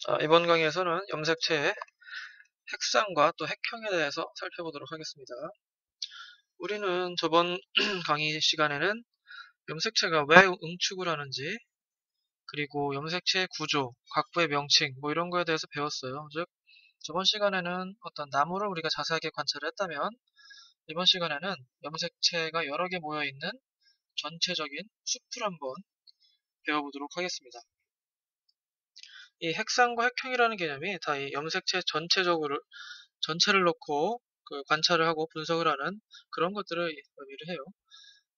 자, 이번 강의에서는 염색체의 색상과 또 색형에 대해서 살펴보도록 하겠습니다. 우리는 저번 강의 시간에는 염색체가 왜 응축을 하는지, 그리고 염색체의 구조, 각부의 명칭, 뭐 이런 거에 대해서 배웠어요. 즉, 저번 시간에는 어떤 나무를 우리가 자세하게 관찰을 했다면, 이번 시간에는 염색체가 여러 개 모여있는 전체적인 숲을 한번 배워보도록 하겠습니다. 이 색상과 색형이라는 개념이 다 이 염색체 전체를 놓고 관찰을 하고 분석을 하는 그런 것들을 의미를 해요.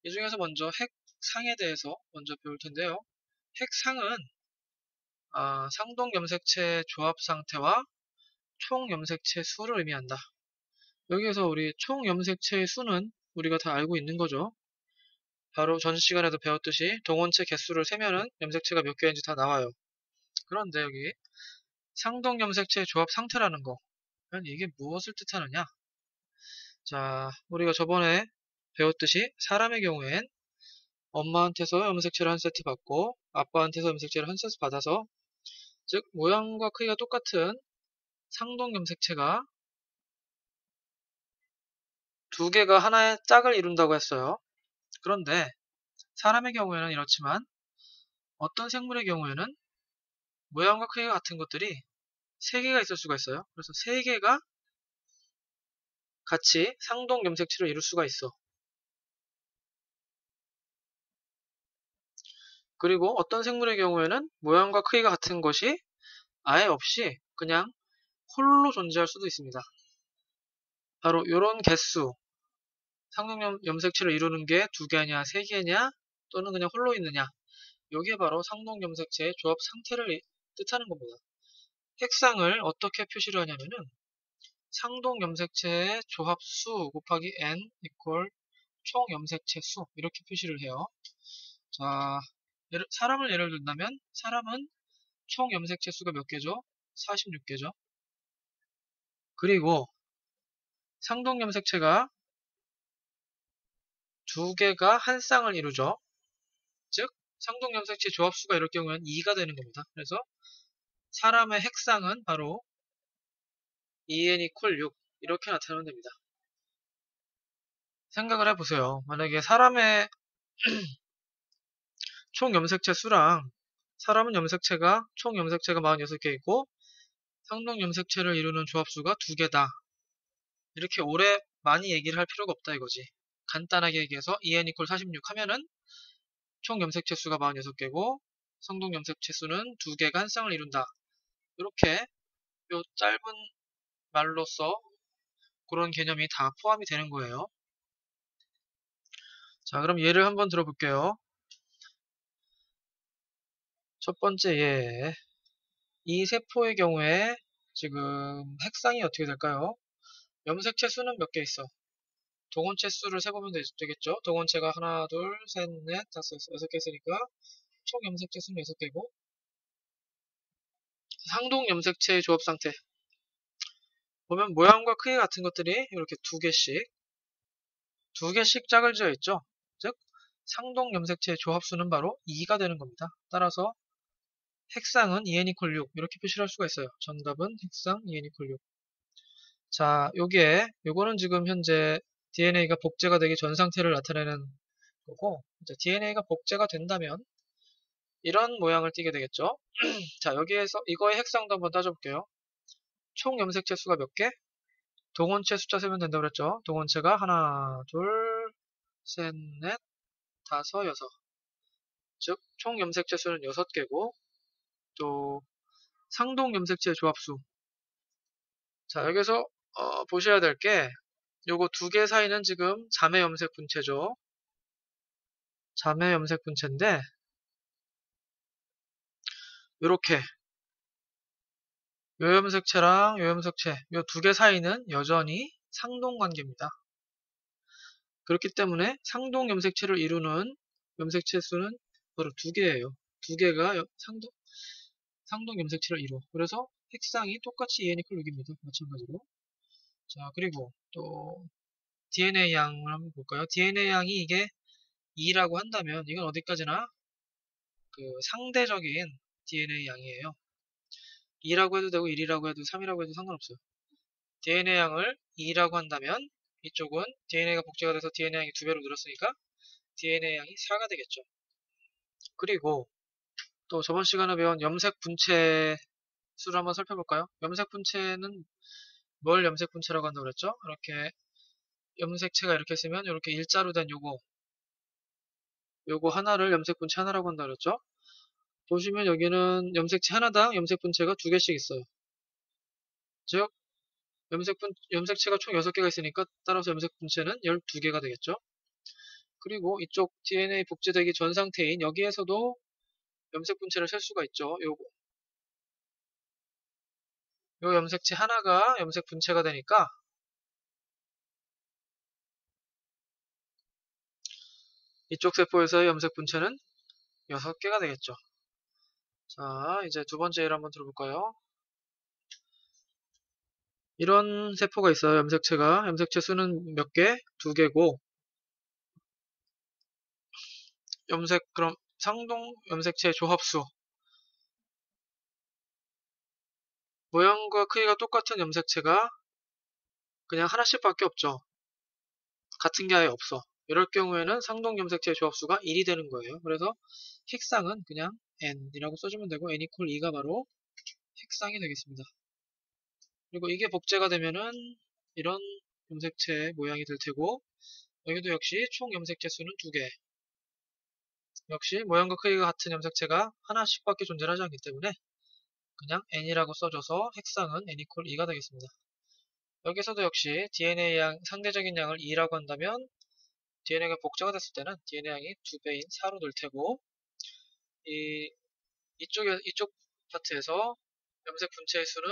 이 중에서 먼저 색상에 대해서 먼저 배울 텐데요. 색상은 상동 염색체 조합 상태와 총 염색체 수를 의미한다. 여기에서 우리 총 염색체의 수는 우리가 다 알고 있는 거죠. 바로 전 시간에도 배웠듯이 동원체 개수를 세면은 염색체가 몇 개인지 다 나와요. 그런데 여기 상동 염색체 조합 상태라는 거, 이게 무엇을 뜻하느냐? 자, 우리가 저번에 배웠듯이 사람의 경우엔 엄마한테서 염색체를 한 세트 받고 아빠한테서 염색체를 한 세트 받아서, 즉 모양과 크기가 똑같은 상동 염색체가 두 개가 하나의 짝을 이룬다고 했어요. 그런데 사람의 경우에는 이렇지만 어떤 생물의 경우에는 모양과 크기가 같은 것들이 세 개가 있을 수가 있어요. 그래서 세 개가 같이 상동 염색체를 이룰 수가 있어. 그리고 어떤 생물의 경우에는 모양과 크기가 같은 것이 아예 없이 그냥 홀로 존재할 수도 있습니다. 바로 이런 개수, 상동 염색체를 이루는 게 두 개냐, 세 개냐, 또는 그냥 홀로 있느냐, 이게 바로 상동 염색체의 조합 상태를 뜻하는 겁니다. 색상을 어떻게 표시를 하냐면은 상동 염색체의 조합수 곱하기 n 이퀄 총 염색체 수, 이렇게 표시를 해요. 자, 사람을 예를 든다면 사람은 총 염색체 수가 몇 개죠? 46개죠. 그리고 상동 염색체가 두 개가 한 쌍을 이루죠. 즉 상동 염색체 조합수가 이럴 경우에는 2가 되는 겁니다. 그래서 사람의 색상은 바로 2n 이퀄 6, 이렇게 나타나면 됩니다. 생각을 해보세요. 만약에 사람의 총 염색체 수랑 사람은 총 염색체가 46개 있고 상동 염색체를 이루는 조합수가 2개다. 이렇게 오래 많이 얘기를 할 필요가 없다 이거지. 간단하게 얘기해서 2n 이퀄 46 하면은 총 염색체 수가 46개고 상동 염색체 수는 2개가 한 쌍을 이룬다. 이렇게 요 짧은 말로써 그런 개념이 다 포함이 되는 거예요. 자, 그럼 예를 한번 들어볼게요. 첫 번째 예. 이 세포의 경우에 지금 색상이 어떻게 될까요? 염색체 수는 몇 개 있어? 동원체 수를 세보면 되겠죠? 동원체가 하나, 둘, 셋, 넷, 다섯, 여섯 개 있으니까 총 염색체 수는 6개고, 상동 염색체의 조합 상태 보면 모양과 크기 같은 것들이 이렇게 두 개씩 짝을 지어 있죠. 즉 상동 염색체의 조합수는 바로 2가 되는 겁니다. 따라서 색상은 2n 이퀄 6, 이렇게 표시를 할 수가 있어요. 정답은 색상 2n 이퀄 6. 자, 요거는 지금 현재 DNA가 복제가 되기 전 상태를 나타내는 거고, 이제 DNA가 복제가 된다면 이런 모양을 띠게 되겠죠. 자, 여기에서 이거의 색상도 한번 따져볼게요. 총 염색체 수가 몇 개? 동원체 숫자 세면 된다고 그랬죠. 동원체가 하나, 둘, 셋, 넷, 다섯, 여섯. 즉, 총 염색체 수는 6개고, 또 상동 염색체 조합수. 자, 여기서 보셔야 될 게 요거 두 개 사이는 지금 자매 염색 분체죠. 자매 염색 분체인데 요렇게 요 염색체랑 요 염색체 요 두 개 사이는 여전히 상동 관계입니다. 그렇기 때문에 상동 염색체를 이루는 염색체 수는 바로 두 개예요. 두 개가 상동 염색체를 이루어. 그래서 색상이 똑같이 EN 이퀄 6입니다. 마찬가지로. 자, 그리고 또 DNA 양을 한번 볼까요? DNA 양이 이게 2라고 한다면 이건 어디까지나 상대적인 DNA 양이에요. 2라고 해도 되고 1이라고 해도 3이라고 해도 상관없어요. DNA 양을 2라고 한다면 이쪽은 DNA가 복제가 돼서 DNA 양이 2배로 늘었으니까 DNA 양이 4가 되겠죠. 그리고 또 저번 시간에 배운 염색 분체 수를 한번 살펴볼까요? 염색 분체는 뭘 염색 분체라고 한다고 그랬죠? 이렇게 염색체가 이렇게 있으면 이렇게 일자로 된 요거 하나를 염색 분체 하나라고 한다고 그랬죠? 보시면 여기는 염색체 하나당 염색 분체가 2개씩 있어요. 즉 염색체가 총 6개가 있으니까 따라서 염색 분체는 12개가 되겠죠. 그리고 이쪽 DNA 복제되기 전 상태인 여기에서도 염색 분체를 셀 수가 있죠. 요 염색체 하나가 염색 분체가 되니까 이쪽 세포에서의 염색 분체는 6개가 되겠죠. 자, 이제 두 번째 예를 한번 들어볼까요? 이런 세포가 있어요. 염색체 수는 몇 개? 2개고 그럼 상동 염색체의 조합수 모양과 크기가 똑같은 염색체가 그냥 하나씩밖에 없죠. 같은 게 아예 없어. 이럴 경우에는 상동 염색체의 조합수가 1이 되는 거예요. 그래서 핵상은 그냥 n이라고 써주면 되고 n 이퀄 2가 바로 핵상이 되겠습니다. 그리고 이게 복제가 되면은 이런 염색체 모양이 될 테고 여기도 역시 총 염색체 수는 2개. 역시 모양과 크기가 같은 염색체가 하나씩밖에 존재하지 않기 때문에 그냥 n이라고 써줘서 핵상은 n 이퀄 2가 되겠습니다. 여기서도 역시 DNA 양 상대적인 양을 2라고 한다면 DNA가 복제가 됐을 때는 DNA 양이 2배인 4로 늘 테고 이쪽 파트에서 염색 분체의 수는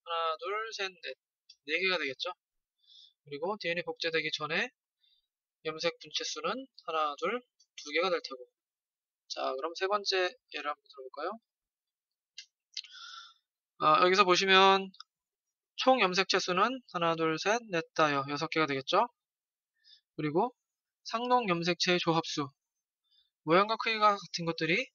하나, 둘, 셋, 넷, 4개가 되겠죠. 그리고 DNA 복제되기 전에 염색 분체 수는 하나, 둘, 2개가 될 테고. 자, 그럼 세 번째 예를 한번 들어볼까요? 여기서 보시면 총 염색체 수는 하나, 둘, 셋, 넷, 다여 6개가 되겠죠. 그리고 상동 염색체의 조합수 모양과 크기가 같은 것들이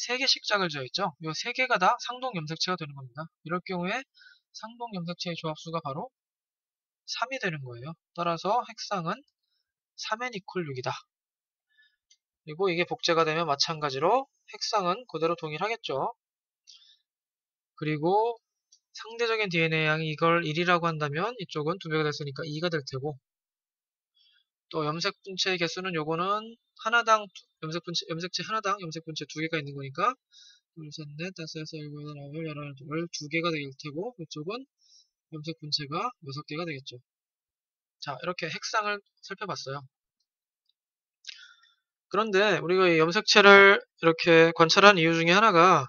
3개씩 짝을 지어있죠. 이 3개가 다 상동 염색체가 되는 겁니다. 이럴 경우에 상동 염색체의 조합수가 바로 3이 되는 거예요. 따라서 핵상은 3n 이퀄 6이다. 그리고 이게 복제가 되면 마찬가지로 핵상은 그대로 동일하겠죠. 그리고 상대적인 DNA 양이 이걸 1이라고 한다면 이쪽은 2배가 됐으니까 2가 될 테고 또 염색 분체의 개수는 요거는 하나당 염색체 하나당 염색 분체 2개가 있는 거니까 둘, 셋, 넷, 다섯, 여섯, 일곱, 여덟, 아홉, 열, 열하나, 열 2개가 될 테고 이쪽은 염색 분체가 6개가 되겠죠. 자, 이렇게 핵상을 살펴봤어요. 그런데 우리가 이 염색체를 이렇게 관찰한 이유 중에 하나가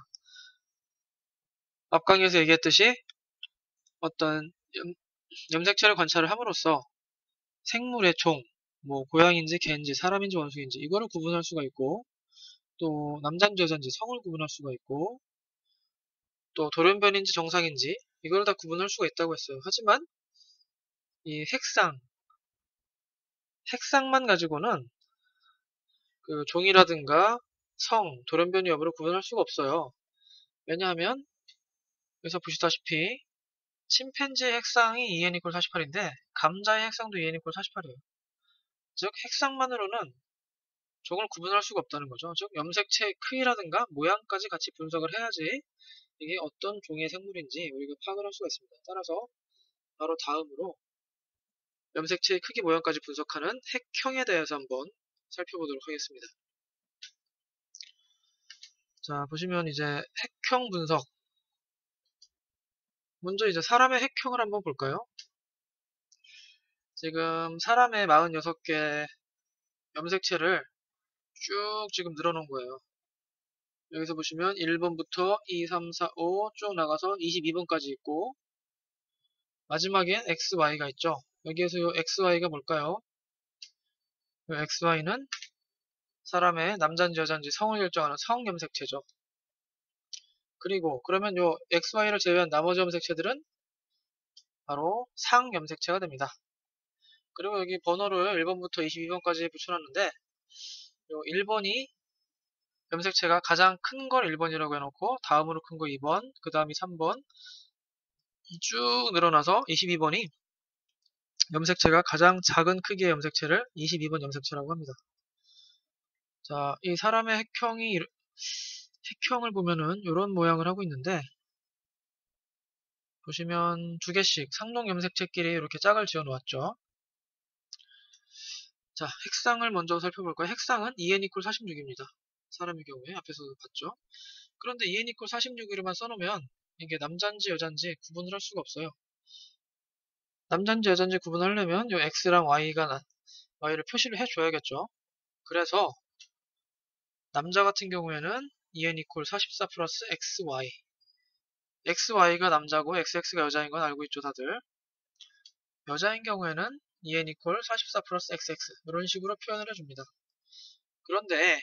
앞 강의에서 얘기했듯이 어떤 염색체를 관찰을 함으로써 생물의 종, 뭐 고양인지 개인지 사람인지 원숭이인지 이거를 구분할 수가 있고 또 남자인지 여자인지 성을 구분할 수가 있고 또 돌연변인지 정상인지 이걸 다 구분할 수가 있다고 했어요. 하지만 이 핵상만 가지고는 그 종이라든가 성, 돌연변이 여부를 구분할 수가 없어요. 왜냐하면 여기서 보시다시피 침팬지의 핵상이 2n 이퀄 48인데 감자의 핵상도 2n 이퀄 48이에요. 즉 핵상만으로는 종을 구분할 수가 없다는 거죠. 즉 염색체의 크기라든가 모양까지 같이 분석을 해야지 이게 어떤 종의 생물인지 우리가 파악을 할 수가 있습니다. 따라서 바로 다음으로 염색체의 크기 모양까지 분석하는 핵형에 대해서 한번 살펴보도록 하겠습니다. 자, 보시면 이제 핵형 분석. 먼저 이제 사람의 핵형을 한번 볼까요? 지금 사람의 46개 염색체를 쭉 지금 늘어놓은 거예요. 여기서 보시면 1번부터 2, 3, 4, 5 쭉 나가서 22번까지 있고 마지막엔 XY가 있죠. 여기에서 이 XY가 뭘까요? 이 XY는 사람의 남자인지 여자인지 성을 결정하는 성 염색체죠. 그리고 그러면 요 XY를 제외한 나머지 염색체들은 바로 상 염색체가 됩니다. 그리고 여기 번호를 1번부터 22번까지 붙여놨는데 요 1번이 염색체가 가장 큰 걸 1번이라고 해놓고 다음으로 큰 거 2번, 그 다음이 3번 쭉 늘어나서 22번이 염색체가 가장 작은 크기의 염색체를 22번 염색체라고 합니다. 자, 이 사람의 핵형을 보면은 이런 모양을 하고 있는데 보시면 두 개씩 상동 염색체끼리 이렇게 짝을 지어 놓았죠. 자, 핵상을 먼저 살펴볼까요? 핵상은 2n equal 46입니다. 사람의 경우에 앞에서도 봤죠. 그런데 2n equal 46으로만 써놓으면 이게 남자인지 여자인지 구분을 할 수가 없어요. 남자인지 여자인지 구분하려면 이 x랑 y를 표시를 해줘야겠죠. 그래서 남자 같은 경우에는 2n equal 44 플러스 xy xy가 남자고 xx가 여자인 건 알고 있죠 다들. 여자인 경우에는 2n equal 44 플러스 xx 이런 식으로 표현을 해줍니다. 그런데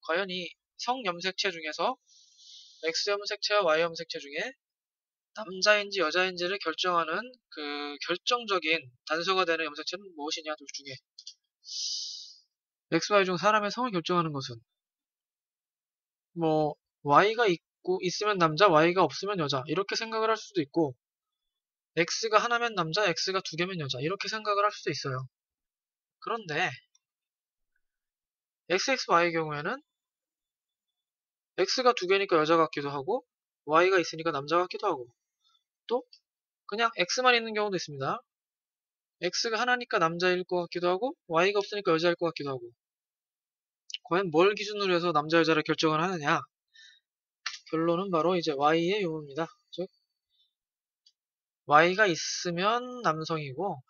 과연 이 성염색체 중에서 X염색체와 Y염색체 중에 남자인지 여자인지를 결정하는 그 결정적인 단서가 되는 염색체는 무엇이냐 둘 중에 XY 중 사람의 성을 결정하는 것은 뭐 Y가 있으면 남자, Y가 없으면 여자 이렇게 생각을 할 수도 있고 X가 하나면 남자, X가 두 개면 여자 이렇게 생각을 할 수도 있어요. 그런데 XXY의 경우에는 X가 두 개니까 여자 같기도 하고 Y가 있으니까 남자 같기도 하고 또 그냥 X만 있는 경우도 있습니다. X가 하나니까 남자일 것 같기도 하고 Y가 없으니까 여자일 것 같기도 하고 과연 뭘 기준으로 해서 남자 여자를 결정을 하느냐 결론은 바로 이제 Y의 유무입니다. 즉 Y가 있으면 남성이고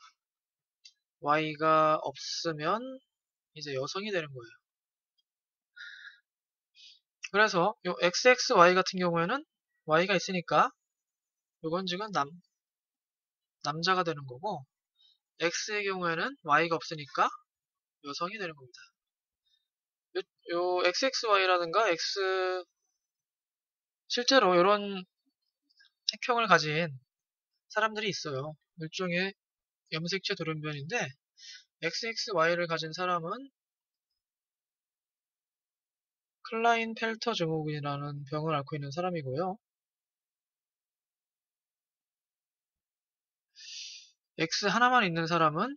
Y가 없으면 이제 여성이 되는 거예요. 그래서 요 XXY 같은 경우에는 Y가 있으니까 요건 지금 남자가 되는 거고 X의 경우에는 Y가 없으니까 여성이 되는 겁니다. 요 XXY라든가 실제로 이런 핵형을 가진 사람들이 있어요. 일종의 염색체 돌연변인데 XXY를 가진 사람은 클라인펠터 증후군이라는 병을 앓고 있는 사람이고요. X 하나만 있는 사람은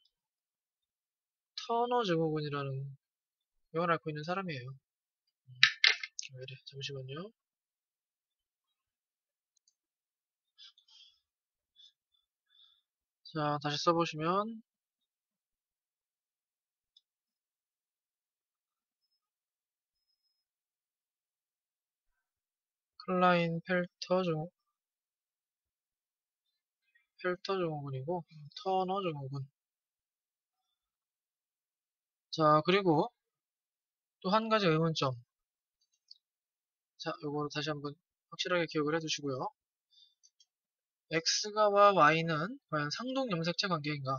터너 증후군이라는 병을 앓고 있는 사람이에요. 왜 이래? 잠시만요. 자, 다시 써보시면 클라인펠터 증후군이고 터너 증후군. 자, 그리고 또 한 가지 의문점. 자, 요거를 다시 한번 확실하게 기억을 해두시고요. X와 Y는 과연 상동염색체 관계인가?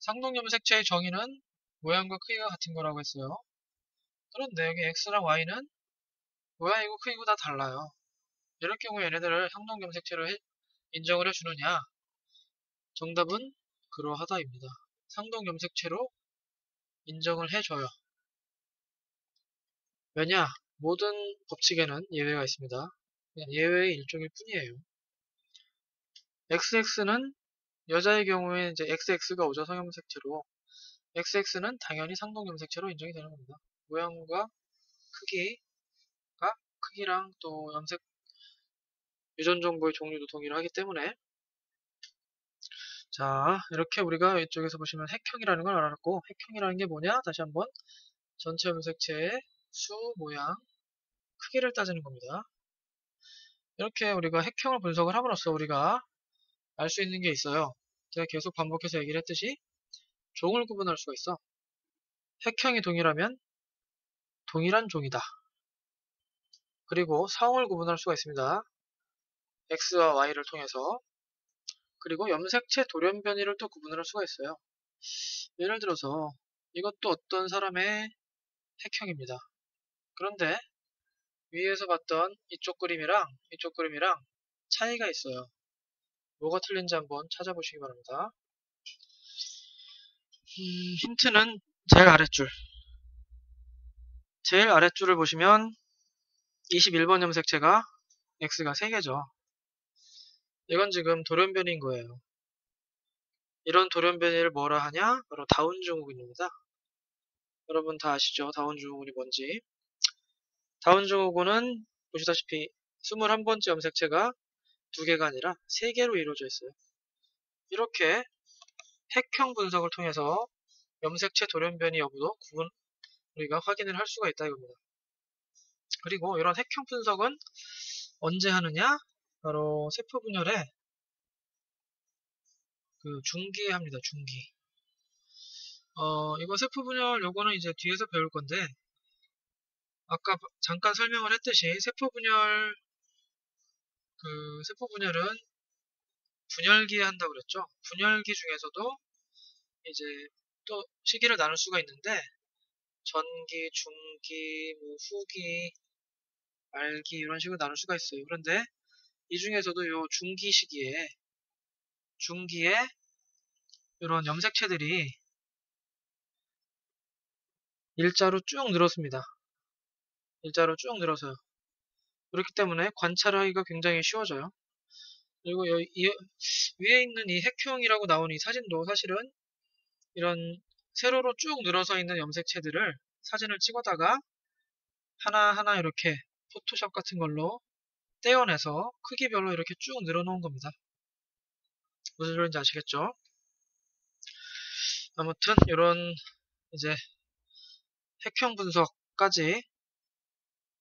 상동염색체의 정의는 모양과 크기가 같은 거라고 했어요. 그런데 여기 X랑 Y는 모양이고 크기고 다 달라요. 이럴 경우에 얘네들을 상동염색체로 인정을 해주느냐? 정답은 그러하다입니다. 상동염색체로 인정을 해줘요. 왜냐? 모든 법칙에는 예외가 있습니다. 그냥 예외의 일종일 뿐이에요. XX는 여자의 경우에 이제 XX가 오죠, 성염색체로. XX는 당연히 상동염색체로 인정이 되는 겁니다. 모양과 크기랑 또 염색 유전 정보의 종류도 동일하기 때문에 자 이렇게 우리가 이쪽에서 보시면 핵형이라는 걸 알았고 핵형이라는 게 뭐냐? 다시 한번 전체 염색체의 수, 모양, 크기를 따지는 겁니다. 이렇게 우리가 핵형을 분석을 함으로써 우리가 알 수 있는 게 있어요. 제가 계속 반복해서 얘기를 했듯이 종을 구분할 수가 있어. 핵형이 동일하면 동일한 종이다. 그리고 성을 구분할 수가 있습니다. X와 Y를 통해서. 그리고 염색체 돌연변이를 또 구분을 할 수가 있어요. 예를 들어서 이것도 어떤 사람의 핵형입니다. 그런데 위에서 봤던 이쪽 그림이랑 이쪽 그림이랑 차이가 있어요. 뭐가 틀린지 한번 찾아보시기 바랍니다. 힌트는 제일 아랫줄. 제일 아랫줄을 보시면 21번 염색체가 X가 3개죠. 이건 지금 돌연변이인 거예요. 이런 돌연변이를 뭐라 하냐? 바로 다운 증후군입니다. 여러분 다 아시죠? 다운 증후군이 뭔지. 다운 증후군은 보시다시피 21번째 염색체가 2개가 아니라 3개로 이루어져 있어요. 이렇게 핵형 분석을 통해서 염색체 돌연변이 여부도 우리가 확인을 할 수가 있다 이겁니다. 그리고 이런 핵형 분석은 언제 하느냐? 바로 세포 분열의 그 중기에 합니다. 중기. 이거 세포 분열 요거는 이제 뒤에서 배울 건데 아까 잠깐 설명을 했듯이 세포 분열은 분열기에 한다고 그랬죠. 분열기 중에서도 이제 또 시기를 나눌 수가 있는데 전기, 중기, 뭐 후기, 말기 이런 식으로 나눌 수가 있어요. 그런데 이 중에서도 요 중기에 이런 염색체들이 일자로 쭉 늘었습니다. 일자로 쭉 늘어서요. 그렇기 때문에 관찰하기가 굉장히 쉬워져요. 그리고 위에 있는 이 핵형이라고 나온 이 사진도 사실은 이런 세로로 쭉 늘어서 있는 염색체들을 사진을 찍어다가 하나하나 이렇게 포토샵 같은 걸로 떼어내서 크기별로 이렇게 쭉 늘어놓은 겁니다. 무슨 소리인지 아시겠죠? 아무튼 이런 이제 핵형 분석까지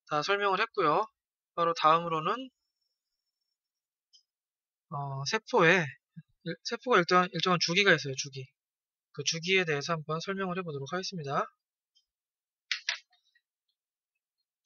다 설명을 했고요. 바로 다음으로는 세포가 일정한 주기가 있어요. 주기. 그 주기에 대해서 한번 설명을 해보도록 하겠습니다.